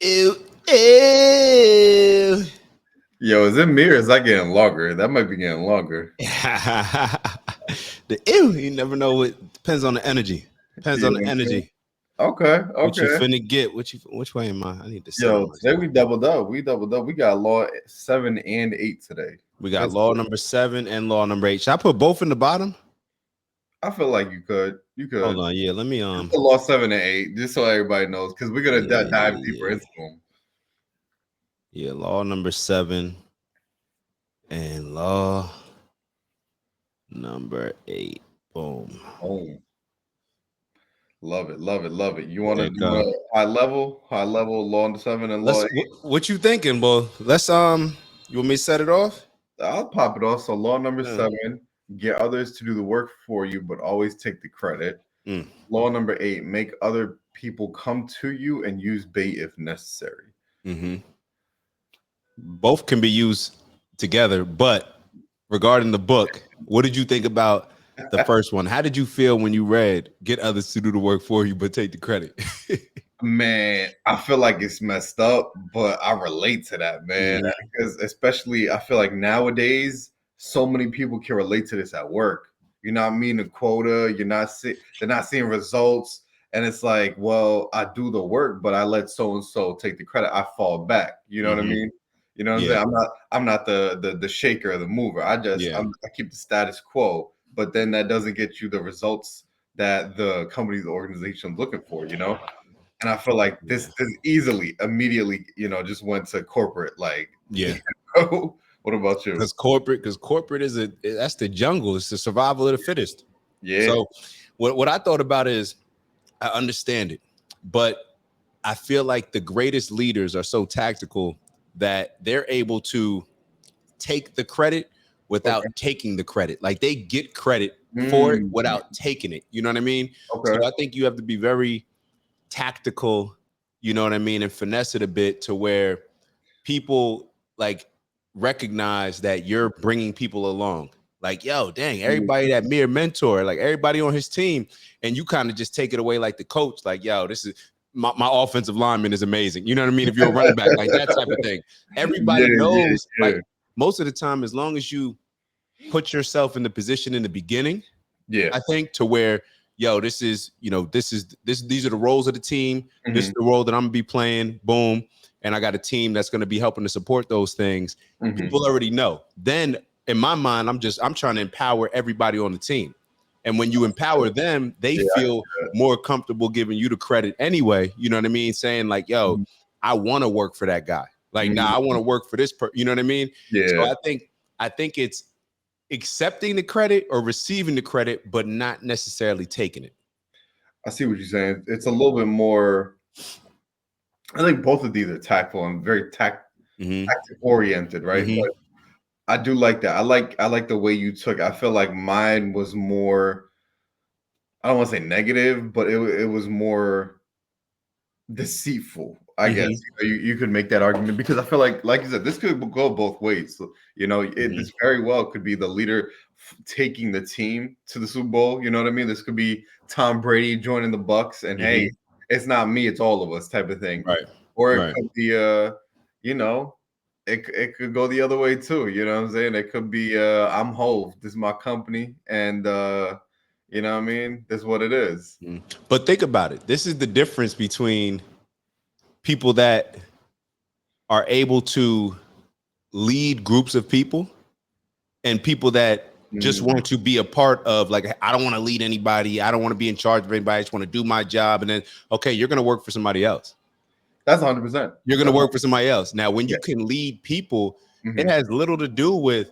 Ew, ew. Yo, is it me or is that getting longer? That might be getting longer. The ew, you never know. What depends on the energy. Depends on the energy. Okay. What you finna get? Which way am I? I need to set Yo, today myself. we doubled up. We got law 7 and 8 today. We got law number 7 and law number 8. Should I put both in the bottom? I feel like you could. Hold on, yeah. Let me put law 7 and 8, just so everybody knows, because we're gonna dive deeper into them. Yeah, law number 7 and law number 8. Boom. Oh, love it. You want to do a high level law number 7 and law 8? What you thinking, boy? Let's you want me to set it off? I'll pop it off. So law number 7, get others to do the work for you, but always take the credit. Law number 8, make other people come to you and use bait if necessary. Both can be used together, but regarding the book, what did you think about the first one? How did you feel when you read get others to do the work for you, but take the credit? Man, I feel like it's messed up, but I relate to that, man. Because especially I feel like nowadays, so many people can relate to this at work. You're not meeting a quota, they're not seeing results. And it's like, well, I do the work, but I let so-and-so take the credit. I fall back. You know what I mean? You know what I'm saying? I'm not the shaker or the mover. I keep the status quo, but then that doesn't get you the results that the company, the organization is looking for, you know? And I feel like this immediately, just went to corporate. Like, what about you? Because corporate that's the jungle. It's the survival of the fittest. Yeah. So what I thought about is I understand it, but I feel like the greatest leaders are so tactical that they're able to take the credit without taking the credit. Like they get credit for it without taking it. You know what I mean? So I think you have to be very tactical, you know what I mean, and finesse it a bit to where people like recognize that you're bringing people along. Like, yo, dang, everybody that Mir mentor, like everybody on his team, and you kind of just take it away like the coach, like, yo, this is my offensive lineman is amazing. You know what I mean? If you're a running back, like that type of thing. Everybody knows, like most of the time, as long as you put yourself in the position in the beginning, I think to where, yo, these are the roles of the team. This is the role that I'm gonna be playing. Boom. And I got a team that's gonna be helping to support those things. People already know. Then in my mind, I'm trying to empower everybody on the team. And when you empower them, they feel more comfortable giving you the credit anyway. You know what I mean? Saying like, yo, I want to work for that guy. Like, I want to work for this you know what I mean? Yeah. So I think it's accepting the credit or receiving the credit, but not necessarily taking it. I see what you're saying. It's a little bit more. I think both of these are tactful and very tactic oriented, right? But I do like that. I like the way you took. I feel like mine was more. I don't want to say negative, but it was more deceitful. I guess you could make that argument because I feel like you said, this could go both ways. So, this very well could be the leader taking the team to the Super Bowl. You know what I mean? This could be Tom Brady joining the Bucks, and hey, it's not me, it's all of us, type of thing. Right. Or it could be it could go the other way too. You know what I'm saying? It could be I'm Hove. This is my company, and you know what I mean? This is what it is. But think about it. This is the difference between people that are able to lead groups of people and people that just want to be a part of, like, I don't want to lead anybody. I don't want to be in charge of anybody. I just want to do my job. And then, okay, you're going to work for somebody else. That's 100%. You're going to work for somebody else. Now, when you can lead people, it has little to do with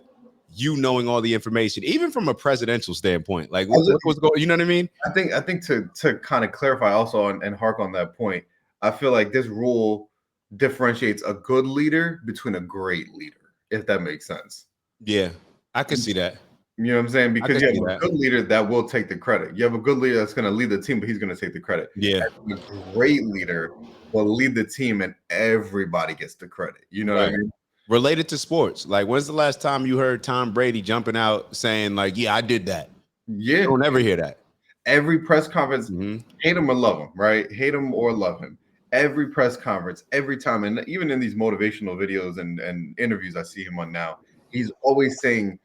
you knowing all the information, even from a presidential standpoint. Like, what's going? You know what I mean? I think to kind of clarify also and hark on that point, I feel like this rule differentiates a good leader between a great leader, if that makes sense. Yeah, I can see that. You know what I'm saying? Because you have a good leader that will take the credit. You have a good leader that's going to lead the team, but he's going to take the credit. Yeah. And a great leader will lead the team and everybody gets the credit. You know what I mean? Related to sports, like, when's the last time you heard Tom Brady jumping out saying like, yeah, I did that? Yeah. You don't ever hear that. Every press conference, Mm-hmm. hate him or love him, right? Hate him or love him. Every press conference, every time, and even in these motivational videos and interviews I see him on now, he's always saying,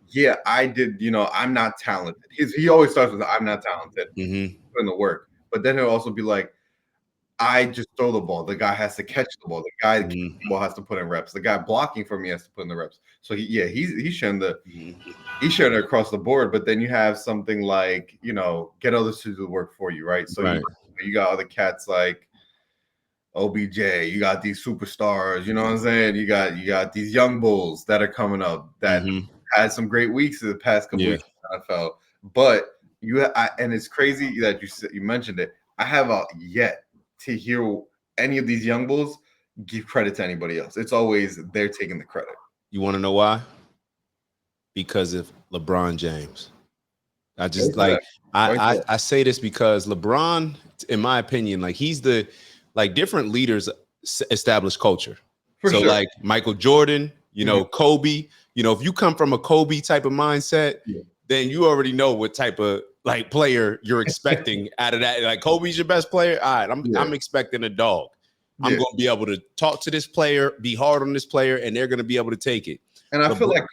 yeah, I did, I'm not talented. He always starts with, I'm not talented, put in the work. But then he'll also be like, I just throw the ball. The guy has to catch the ball. The guy catching the ball has to put in reps. The guy blocking for me has to put in the reps. So he's sharing he's sharing it across the board. But then you have something like, get others to do the work for you, right? So you got other cats like OBJ, you got these superstars, you know what I'm saying? You got these young bulls that are coming up that had some great weeks in the past couple weeks in the NFL. But and it's crazy that you mentioned it. I have yet to hear any of these young bulls give credit to anybody else. It's always they're taking the credit. You want to know why? Because of LeBron James. I just I say this because LeBron, in my opinion, like he's different leaders establish culture. So like Michael Jordan, Kobe, if you come from a Kobe type of mindset, then you already know what type of like player you're expecting out of that. Like Kobe's your best player. All right, I'm expecting a dog. I'm going to be able to talk to this player, be hard on this player, and they're going to be able to take it. And I feel like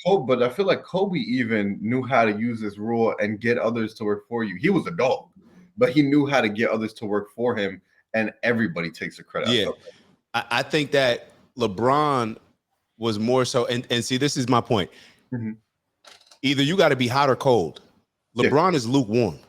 Kobe even knew how to use this rule and get others to work for you. He was a dog, but he knew how to get others to work for him, and everybody takes the credit. Yeah, I think that LeBron was more so, and see, this is my point. Either you got to be hot or cold. LeBron is lukewarm.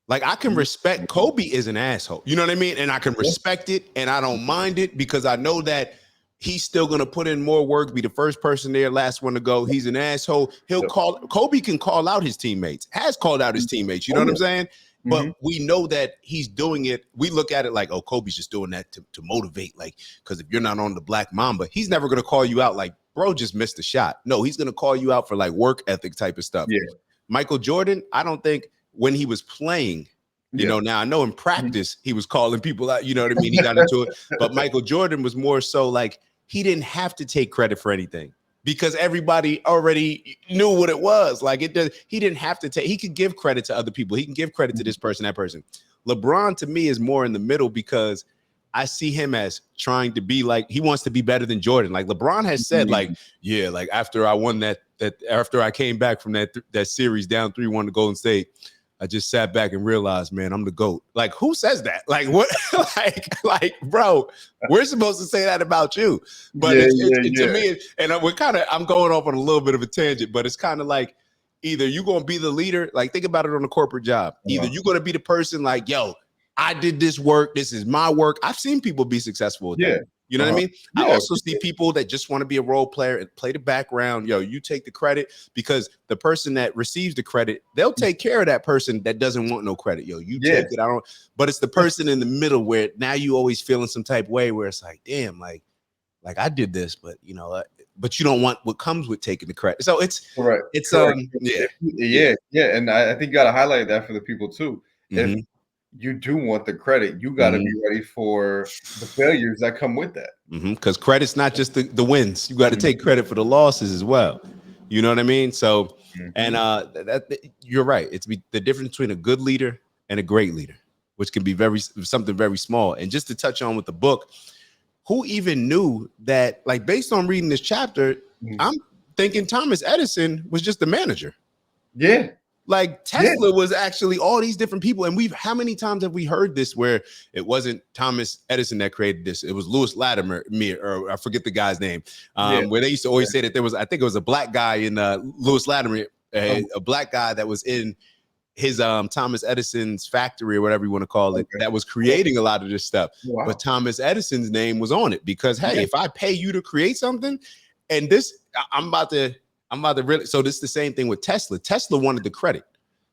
Like I can respect Kobe is an asshole. You know what I mean? And I can respect it and I don't mind it because I know that he's still going to put in more work, be the first person there, last one to go. He's an asshole. Kobe can call out his teammates, has called out his teammates. You know what I'm saying? But we know that he's doing it. We look at it like, oh, Kobe's just doing that to motivate. Like, because if you're not on the Black Mamba, he's never going to call you out like, bro, just missed a shot. No, he's going to call you out for like work ethic type of stuff. Yeah. Michael Jordan, I don't think when he was playing, now I know in practice he was calling people out, you know what I mean? He got into it. But Michael Jordan was more so like he didn't have to take credit for anything because everybody already knew what it was. Like he didn't have to take, he could give credit to other people. He can give credit to this person, that person. LeBron to me is more in the middle because I see him as trying to be like, he wants to be better than Jordan. Like LeBron has said, like, yeah, like after I won after I came back from that series down 3-1 to Golden State, I just sat back and realized, man, I'm the GOAT. Like, who says that? Like, what? like, bro, we're supposed to say that about you. But to me, and I'm going off on a little bit of a tangent, but it's kind of like either you're going to be the leader, like think about it on a corporate job. Either you're going to be the person like, yo, I did this work. This is my work. I've seen people be successful with that. You know what I mean? I also see people that just want to be a role player and play the background. Yo, you take the credit because the person that receives the credit, they'll take care of that person that doesn't want no credit. Yo, you take it. But it's the person in the middle where now you always feeling some type of way where it's like, damn, like I did this, but but you don't want what comes with taking the credit. So it's correct. It's And I think you got to highlight that for the people too. If you do want the credit, you got to be ready for the failures that come with that. Because credit's not just the wins. You got to take credit for the losses as well. You know what I mean? So, and you're right. It's the difference between a good leader and a great leader, which can be something very small. And just to touch on with the book, who even knew that, like, based on reading this chapter, I'm thinking Thomas Edison was just the manager. Yeah. Like Tesla was actually all these different people. And how many times have we heard this where it wasn't Thomas Edison that created this? It was Lewis Latimer, or I forget the guy's name, where they used to always say that I think it was a black guy in Lewis Latimer, a black guy that was in his Thomas Edison's factory or whatever you want to call it, that was creating a lot of this stuff. Wow. But Thomas Edison's name was on it because, hey, if I pay you to create something and this, I'm about to really, so this is the same thing with Tesla. Tesla wanted the credit.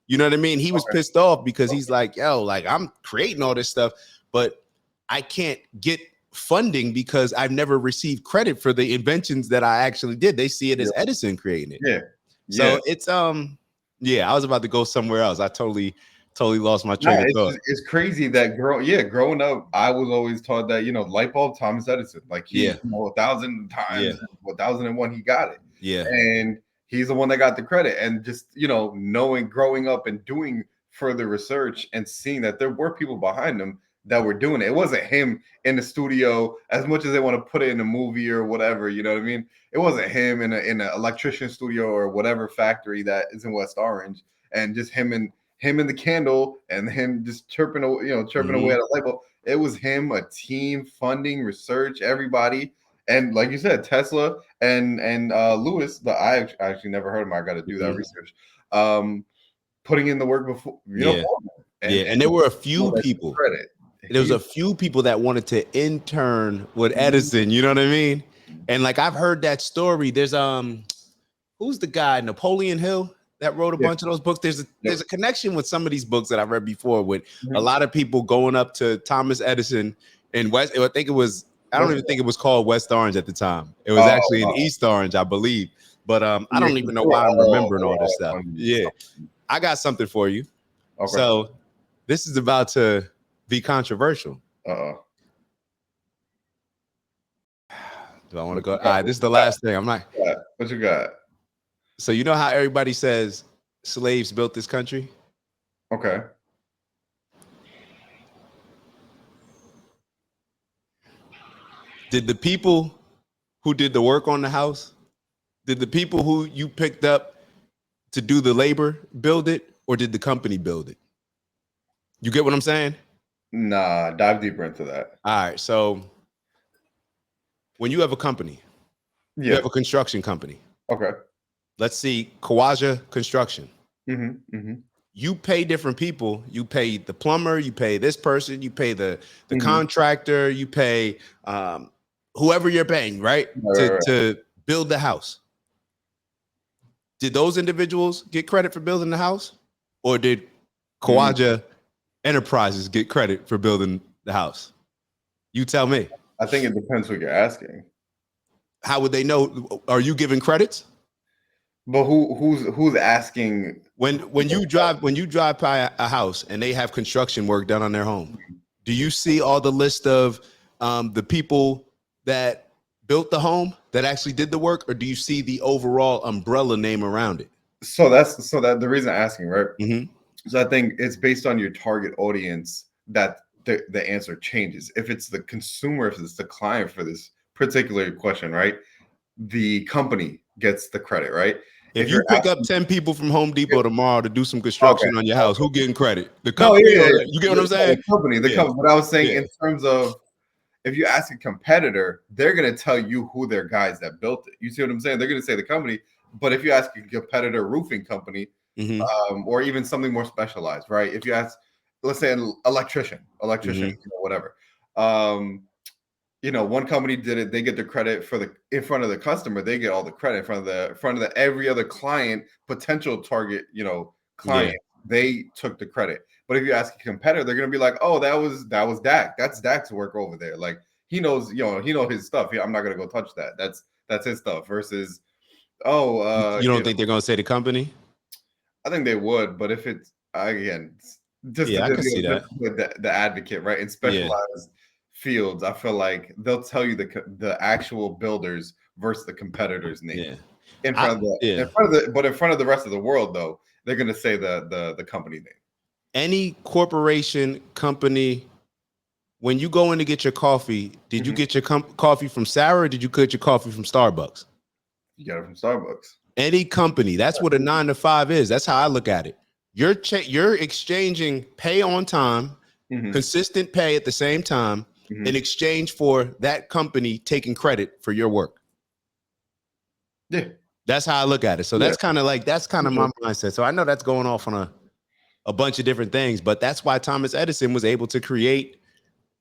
You know what I mean? He was pissed off because he's like, yo, like I'm creating all this stuff, but I can't get funding because I've never received credit for the inventions that I actually did. They see it as Edison creating it. So it's, I was about to go somewhere else. I totally lost my train of thought. It's crazy that growing up, I was always taught that, light bulb, Thomas Edison, like 1,000 times, 1,001, he got it. Yeah. And he's the one that got the credit. And just, growing up and doing further research and seeing that there were people behind him that were doing it. It wasn't him in the studio, as much as they want to put it in a movie or whatever, you know what I mean? It wasn't him in an electrician studio or whatever factory that is in West Orange, and just him and the candle and him just chirping away at a light bulb. It was him, a team, funding, research, everybody. And like you said, Tesla and Lewis, I actually never heard of him. I got to do that research. Putting in the work before, and there were a few people. There was a few people that wanted to intern with Edison. You know what I mean? And like I've heard that story. There's who's the guy, Napoleon Hill, that wrote a bunch of those books. There's a connection with some of these books that I've read before with a lot of people going up to Thomas Edison in West. I think it was. I don't even think it was called West Orange at the time. It was actually in East Orange, I believe. But I don't even know why I'm remembering all this stuff. Yeah, I got something for you. Okay. So this is about to be controversial. Do I want to go? All right, this is the last thing. I'm not. What you got? So you know how everybody says slaves built this country? Okay. Did the people who did the work on the house, did the people who you picked up to do the labor build it, or did the company build it? You get what I'm saying? Nah, dive deeper into that. All right. So when you have a company, you have a construction company. Okay. Let's see, Kawaja Construction. You pay different people. You pay the plumber, you pay this person, you pay the contractor, you pay whoever you're paying, right? To build the house. Did those individuals get credit for building the house? Or did Kawaja Enterprises get credit for building the house? You tell me. I think it depends what you're asking. How would they know? Are you giving credits? But who's asking? When you drive by a house and they have construction work done on their home, do you see all the list of the people that built the home that actually did the work, or do you see the overall umbrella name around it? So that's the reason I'm asking, right? So I think it's based on your target audience that the answer changes. If it's the consumer, if it's the client for this particular question, right? The company gets the credit, right? If you pick up 10 people from Home Depot tomorrow to do some construction on your house, who getting credit? The company? You get what I'm saying? The company. But I was saying in terms of, if you ask a competitor, they're going to tell you who their guys that built it. You see what I'm saying? They're going to say the company. But if you ask a competitor roofing company, or even something more specialized, right? If you ask, let's say an electrician, whatever. One company did it. They get the credit for in front of the customer. They get all the credit in front of the every other client, potential target, client. They took the credit. But if you ask a competitor, they're gonna be like, "Oh, that was DAC. That's DAC's work over there. Like he knows, he knows his stuff. I'm not gonna go touch that. That's his stuff." Versus, you don't think they're gonna say the company? I think they would, but if it's again, I can see that the advocate, right, in specialized fields, I feel like they'll tell you the actual builders versus the competitors' name in front of the rest of the world, though, they're gonna say the company name. Any corporation, company, when you go in to get your coffee, did you get your coffee from Sarah, or did you get your coffee from Starbucks? You got it from Starbucks. Any company, that's what a 9 to 5 is. That's how I look at it. You're exchanging pay on time, consistent pay at the same time, in exchange for that company taking credit for your work. Yeah, that's how I look at it. So that's kind of my mindset. So I know that's going off on a bunch of different things, but that's why Thomas Edison was able to create,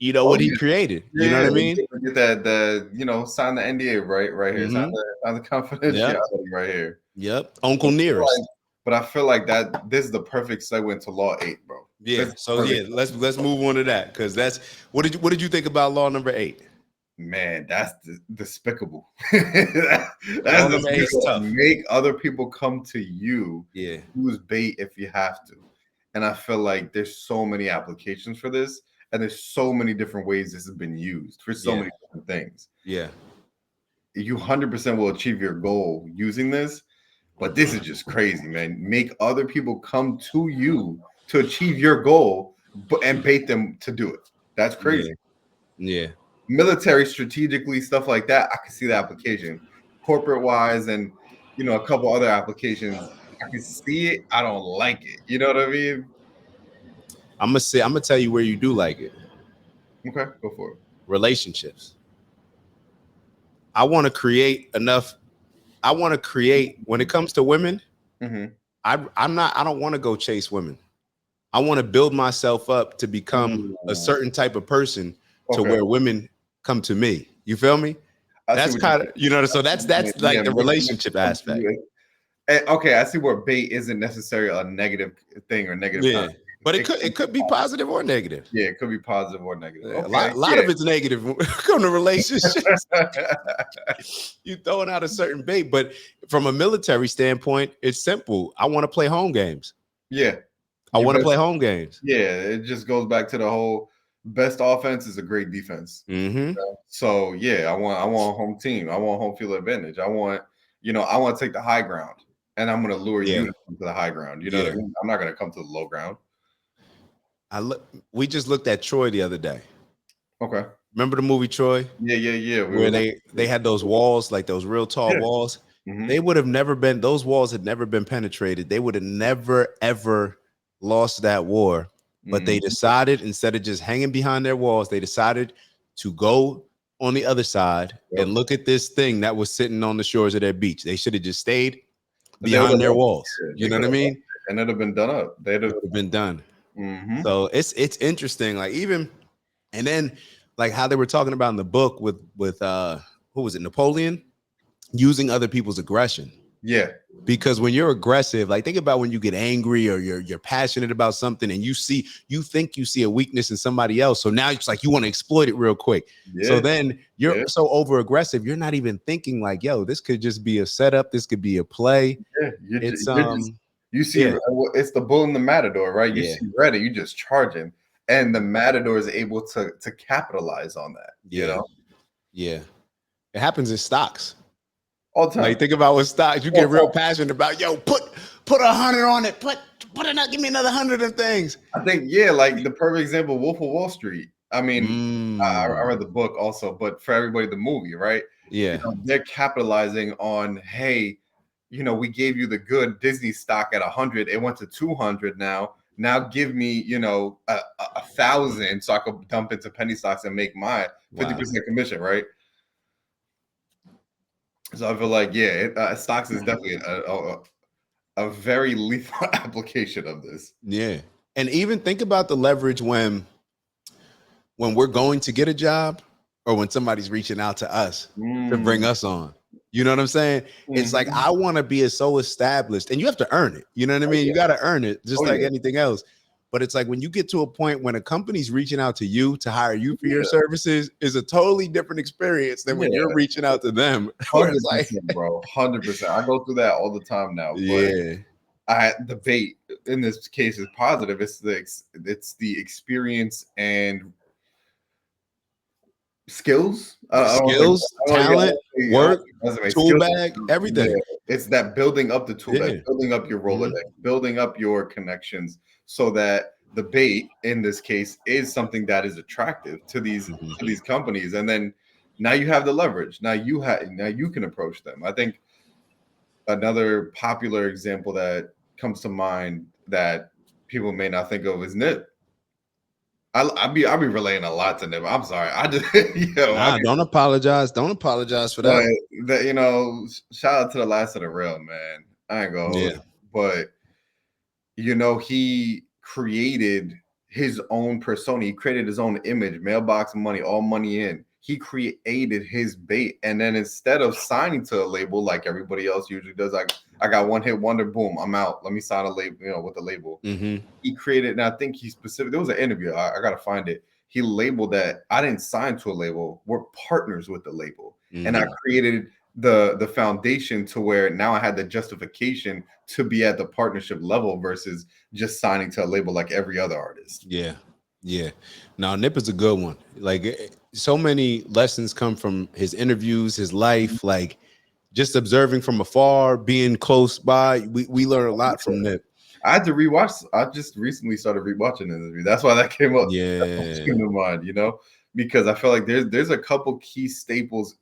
what he created. You know what I mean? Get that sign the NDA right here. Sign the confidentiality right here. Yep. Uncle Nearest. But I feel like that this is the perfect segue into Law 8, bro. Yeah. Let's move on to that, because that's what did you think about Law number 8? Man, that's despicable. That's despicable. Make other people come to you. Yeah. Use bait if you have to. And I feel like there's so many applications for this, and there's so many different ways this has been used for so many different things. Yeah. You 100% will achieve your goal using this, but this is just crazy, man. Make other people come to you to achieve your goal, and bait them to do it. That's crazy. Yeah. Military, strategically, stuff like that, I can see the application. Corporate wise, and a couple other applications, I can see it. I don't like it. You know what I mean? I'm gonna tell you where you do like it. Okay, go for it. Relationships. I want to create enough. I want to create, when it comes to women, I don't want to go chase women. I want to build myself up to become a certain type of person to where women come to me. You feel me? That's kind of, so that's like the relationship aspect. Okay, I see where bait isn't necessarily a negative thing or negative. Yeah, but it could be positive or negative. Yeah, it could be positive or negative. Yeah, okay, a lot of it's negative when it comes to relationships. You throwing out a certain bait, but from a military standpoint, it's simple. I want to play home games. Yeah, I want to play home games. Yeah, it just goes back to the whole best offense is a great defense. So yeah, I want a home team. I want home field advantage. I want to take the high ground, and I'm going to lure you to come to the high ground. You know what I mean? I'm not going to come to the low ground. We just looked at Troy the other day. Okay. Remember the movie Troy? Yeah. Where they had those walls, like those real tall walls. They would have never been, those walls had never been penetrated. They would have never, ever lost that war. But they decided, instead of just hanging behind their walls, they decided to go on the other side and look at this thing that was sitting on the shores of their beach. They should have just stayed behind their walls. You know what I mean? And it'd have been done up. They'd have been done. So it's interesting. Like, even, and then like how they were talking about in the book with who was it, Napoleon, using other people's aggression. Yeah. Because when you're aggressive, like, think about when you get angry or you're passionate about something, and you think you see a weakness in somebody else. So now it's like you want to exploit it real quick. Yeah. So then you're so over aggressive, you're not even thinking like, yo, this could just be a setup. This could be a play. Yeah. You see, it's the bull and the matador, right? You see ready, you just charging, and the matador is able to capitalize on that. You know? Yeah. It happens in stocks. All the time. Like, think about what stocks you get real passionate about. Yo, put 100 on it. Put give me another 100 of things. I think like the perfect example, Wolf of Wall Street. I mean, I read the book also, but for everybody, the movie, right? Yeah, they're capitalizing on, hey, we gave you the good Disney stock at 100. It went to 200 now. Now give me, 1,000 so I could dump into penny stocks and make my 50% commission, right? So I feel like, stocks is definitely a very lethal application of this. Yeah. And even think about the leverage when we're going to get a job, or when somebody's reaching out to us to bring us on. You know what I'm saying? It's like, I want to be so established, and you have to earn it. You know what I mean? You got to earn it, just like anything else. But it's like, when you get to a point when a company's reaching out to you to hire you for your services, is a totally different experience than when you're reaching out to them. 100%, like, bro, 100%. I go through that all the time now. Yeah. The bait in this case is positive. It's the experience and skills, talent, work, tool bag, everything. Yeah. It's that building up the tool bag, building up your Rolodex, building up your connections, so that the bait in this case is something that is attractive to these companies. And then now you have the leverage. Now you can approach them. I think another popular example that comes to mind that people may not think of is Nip. I'll be relaying a lot to Nip. I'm sorry. I just don't apologize. Don't apologize for that. Shout out to the last of the real, man. I ain't gonna hold it. But he created his own persona. He created his own image, mailbox money, all money in. He created his bait. And then instead of signing to a label like everybody else usually does, I got one hit wonder, boom, I'm out. Let me sign a label, with a label. He created, and I think there was an interview, I got to find it. He labeled that I didn't sign to a label. We're partners with the label. And I created the foundation to where now I had the justification to be at the partnership level versus just signing to a label like every other artist. Yeah. Now, Nip is a good one. Like, so many lessons come from his interviews, his life, like just observing from afar, being close by. We learn a lot from Nip. I had to rewatch. I just recently started rewatching this movie. That's why that came up. Yeah. Came to mind, you know, because I feel like there's a couple key staples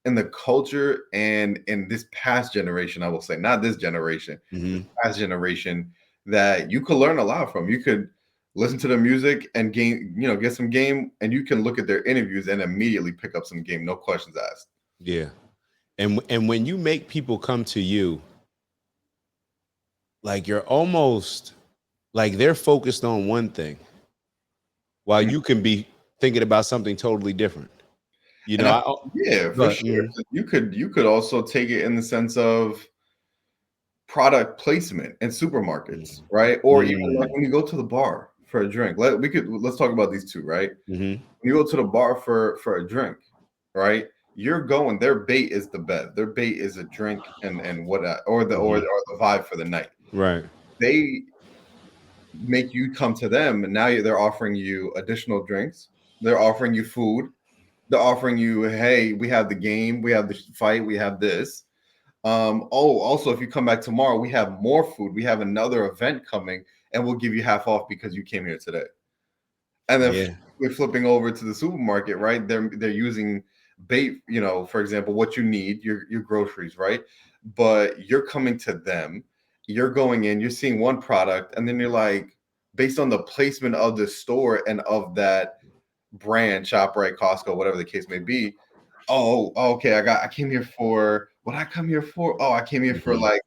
in the culture and in this past generation. I will say, not this generation, past generation, that you could learn a lot from. You could listen to the music and gain, you know, get some game, and you can look at their interviews and immediately pick up some game, no questions asked. Yeah. And when you make people come to you, like you're almost like they're focused on one thing while you can be thinking about something totally different. You And know, yeah, for sure. You could also take it in the sense of product placement in supermarkets, right? Or even like when you go to the bar for a drink. Let's talk about these two, right? When you go to the bar for a drink, right? You're going. Their bait is the bet. Their bait is a drink and what or the vibe for the night. Right. They make you come to them, and now they're offering you additional drinks. They're offering you food. They're offering you, hey, we have the game, we have the fight, we have this. Also, if you come back tomorrow, we have more food. We have another event coming, and we'll give you half off because you came here today. And then we're flipping over to the supermarket, right? They're using bait, you know, for example, what you need, your groceries, right? But you're coming to them, you're going in, you're seeing one product, and then you're like, based on the placement of the store and of that brand, ShopRite, Costco, whatever the case may be. Okay, I came here for what I come here for. Oh, I came here for like,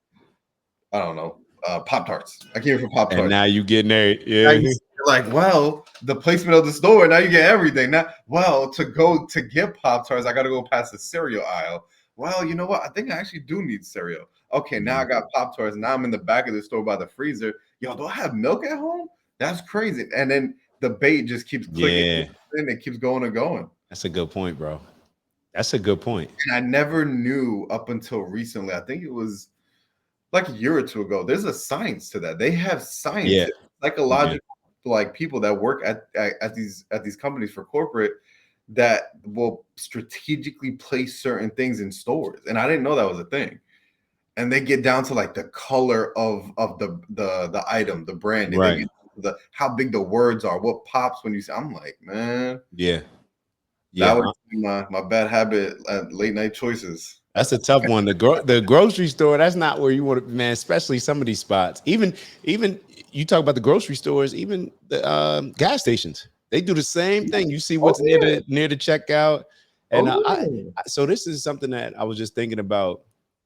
I don't know, Pop-Tarts. I came here for Pop-Tarts. And now you getting there. Yeah. You're like, well, the placement of the store, now you get everything. Now, well, to get Pop-Tarts, I got to go past the cereal aisle. Well, you know what? I think I actually do need cereal. Okay, now I got Pop-Tarts. Now I'm in the back of the store by the freezer. Yo, do I have milk at home? That's crazy. And then the bait just keeps clicking. And it keeps going and going. That's a good point, bro. That's a good point. And I never knew up until recently. I think it was like a year or two ago. There's a science to that. They have science, psychological, like people that work at these companies for corporate that will strategically place certain things in stores. And I didn't know that was a thing. And they get down to like the color of the item, the branding, right? How big the words are, what pops when you say. I'm like, man, that would be my bad habit at late night choices. That's a tough one. The grocery store, that's not where you want to, man, especially some of these spots. Even you talk about the grocery stores, even the gas stations, they do the same thing. You see what's near the checkout. And so this is something that I was just thinking about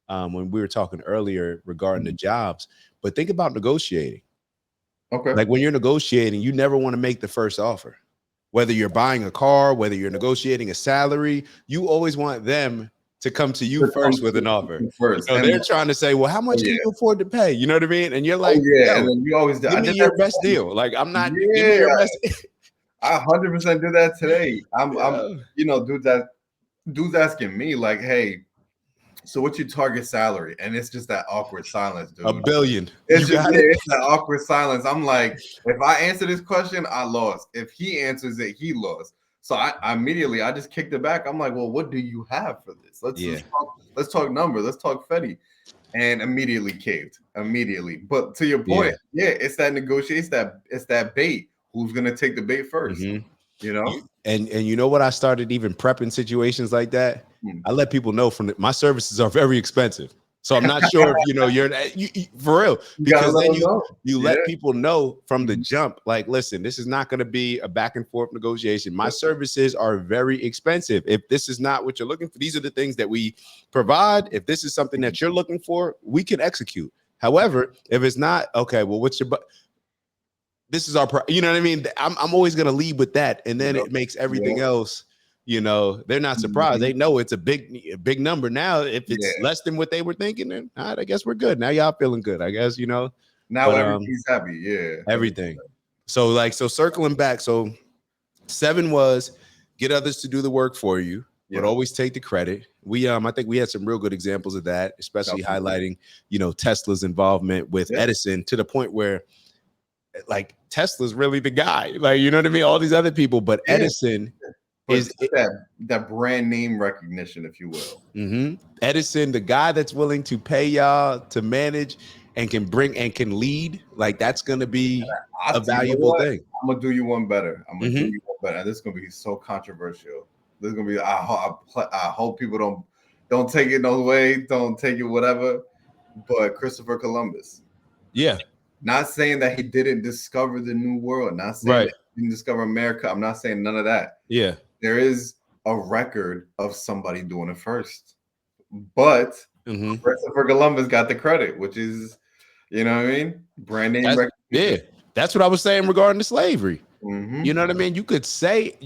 when we were talking earlier regarding the jobs, but think about negotiating. Okay. Like when you're negotiating, you never want to make the first offer. Whether you're buying a car, whether you're negotiating a salary, you always want them to come to you first with an offer. First. You know, they're trying to say, well, how much can you afford to pay? You know what I mean? And you're like, and then you always give me your best deal. Like, I'm not give me your best. I 100% do that today. I'm you know, dude's asking me like, hey, so what's your target salary? And it's just that awkward silence, dude. $1 billion. It's that awkward silence. I'm like, if I answer this question, I lost. If he answers it, he lost. So I immediately just kicked it back. I'm like, well, what do you have for this? Let's talk numbers. Let's talk Fetty. And immediately caved. Immediately. But to your point, it's that negotiation. It's that bait. Who's gonna take the bait first? You know? And you know what? I started even prepping situations like that. I let people know my services are very expensive. So I'm not sure if you're for real, because then you let people know from the jump, like, listen, this is not going to be a back and forth negotiation. My services are very expensive. If this is not what you're looking for, these are the things that we provide. If this is something that you're looking for, we can execute. However, if it's not, okay, well, what's your this is our, you know what I mean? I'm always going to lead with that. And then it makes everything else, they're not surprised. They know it's a big number. Now, if it's less than what they were thinking, then all right, I guess we're good. Now y'all feeling good, I guess, Now everything's happy. Everything. So circling back. So 7 was get others to do the work for you, but always take the credit. I think we had some real good examples of that, especially highlighting, Tesla's involvement with Edison, to the point where like Tesla's really the guy, like, you know what I mean? All these other people, but Edison is that brand name recognition, if you will. Edison, the guy that's willing to pay y'all to manage. and can bring and can lead, like that's going to be a You know valuable what? thing. I'm gonna do you one better. I'm gonna do Mhm. you one better. This is gonna be so controversial. This is gonna be. I hope people don't take it no way. Don't take it whatever. But Christopher Columbus. Yeah. Not saying that he didn't discover the new world. Not saying Right. that he didn't discover America. I'm not saying none of that. Yeah. There is a record of somebody doing it first. But Mhm. Christopher Columbus got the credit, which is, you know what I mean? Brand name Yeah. recognition. That's what I was saying regarding to slavery. Mhm. You know what I mean? You could say,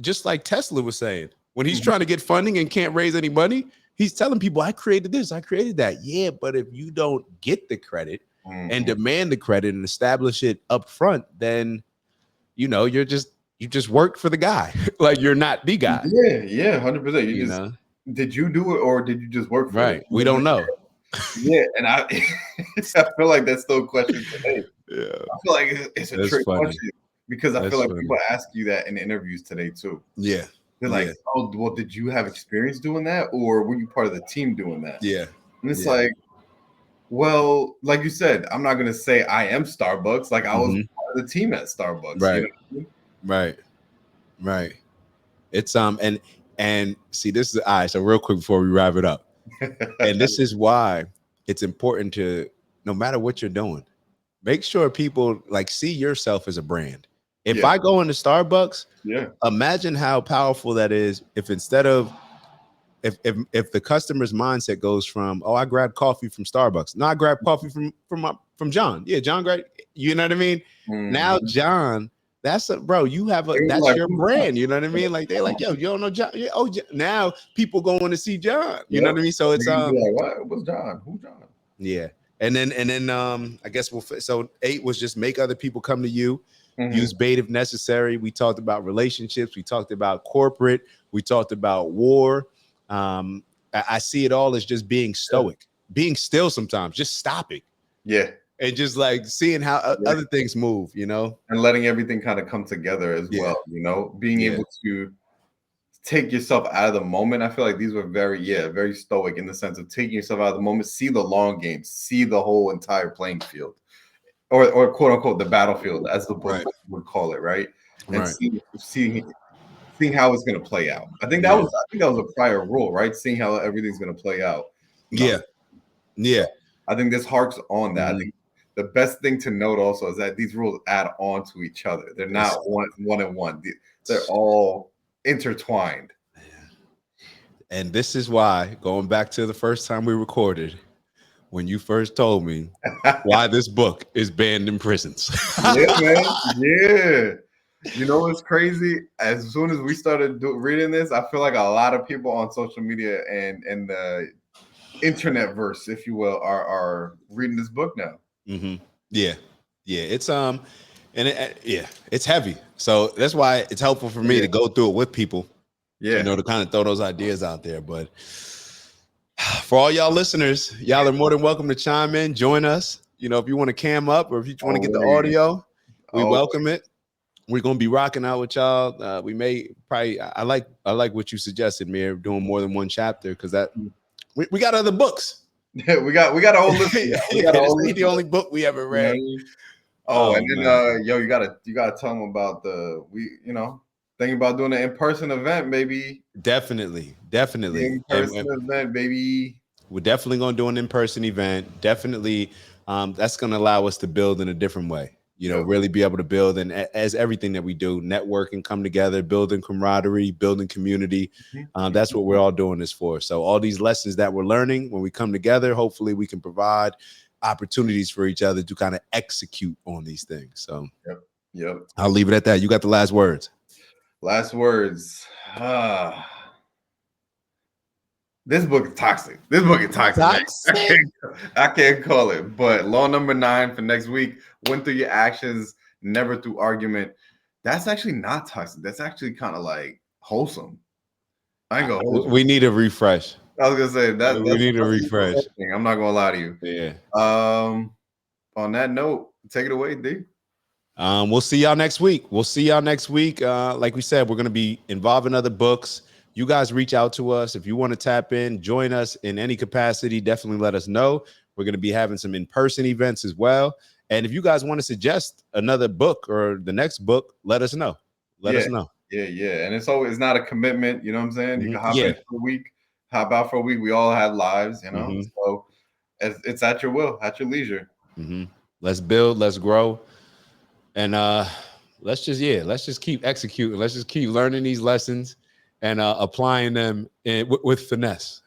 just like Tesla was saying, when he's Mhm. trying to get funding and can't raise any money, he's telling people, I created this, I created that. Yeah, but if you don't get the credit and demand the credit and establish it up front, then you know you just worked for the guy. Like you're not the guy. Yeah, 100%. You know, Did you do it or did you just work for it? right? We don't know. Yeah, and I feel like that's still a question today. Yeah, I feel like it's a that's trick funny. question because I That's feel like funny. people ask you that in interviews today too. Yeah, They're like, "Oh, well, did you have experience doing that, or were you part of the team doing that?" yeah, And it's like, well, like you said, I'm not gonna say I am Starbucks. Like I was part of the team at Starbucks. right, You know what I mean? right. It's and see, this is all right. So real quick before we wrap it up, and this is why it's important to, no matter what you're doing, make sure people like see yourself as a brand. If I go into Starbucks, imagine how powerful that is. If instead of if the customer's mindset goes from, oh, I grabbed coffee from Starbucks, no, I grabbed coffee from John. Yeah, John, great. You know what I mean? Now, John, that's bro. You have that's like, your brand. You know what I mean? Like they're like, yo, you don't know John? Yeah, oh, now people going to see John. You know what I mean? So it's like, what? What's John? Who's John? Yeah, and then I guess so 8 was just make other people come to you. Use bait if necessary. We talked about relationships. We talked about corporate. We talked about war. I see it all as just being stoic, being still sometimes, just stopping. Yeah. And just like seeing how other things move, you know? And letting everything kind of come together as well, you know? Being able to take yourself out of the moment. I feel like these were very stoic in the sense of taking yourself out of the moment, see the long game, see the whole entire playing field. Or quote unquote the battlefield, as the book would call it, right? And seeing how it's going to play out. I think that was a prior rule, right? Seeing how everything's going to play out. Yeah. I think this harks on that. I think the best thing to note also is that these rules add on to each other. They're not one and one. They're all intertwined. And this is why, going back to the first time we recorded, when you first told me why this book is banned in prisons. Yeah, man. Yeah. You know what's crazy? As soon as we started reading this, I feel like a lot of people on social media and the internet verse, if you will, are reading this book now. Yeah. It's it's heavy. So that's why it's helpful for me to go through it with people. You know, to kind of throw those ideas out there. But for all y'all listeners, y'all are more than welcome to chime in, join us. You know, if you want to cam up or if you want to get the audio, we welcome it. We're gonna be rocking out with y'all. We may probably I like what you suggested, Mir, doing more than one chapter because that we got other books. Yeah, we got a whole list. This ain't the only book we ever read. Oh, and then you gotta tell them about thinking about doing an in-person event, maybe. Definitely. In-person event, baby. We're definitely gonna do an in-person event. Definitely, that's gonna allow us to build in a different way. You know, really be able to build, and as everything that we do, network and come together, building camaraderie, building community. That's what we're all doing this for. So all these lessons that we're learning, when we come together, hopefully we can provide opportunities for each other to kind of execute on these things. So I'll leave it at that. You got the last words. Last words. This book is toxic. I can't call it. But law number 9 for next week: win through your actions, never through argument. That's actually not toxic. That's actually kind of like wholesome. I ain't gonna hold you. We need a refresh. I was gonna say that we need a refresh. I'm not gonna lie to you. Yeah. On that note, take it away, D. We'll see y'all next week. Like we said, we're gonna be involving other books. You guys reach out to us if you want to tap in, join us in any capacity. Definitely let us know. We're going to be having some in-person events as well. And if you guys want to suggest another book or the next book, let us know. Let us know. Yeah. And it's not a commitment. You know what I'm saying? You can hop Yeah. in for a week, hop out for a week. We all have lives, you know? So it's at your will, at your leisure. Let's build, let's grow. And let's just keep executing. Let's just keep learning these lessons and applying them with finesse.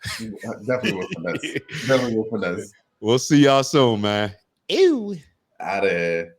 Definitely with finesse. Definitely with finesse. We'll see y'all soon, man. Ew. Out of here.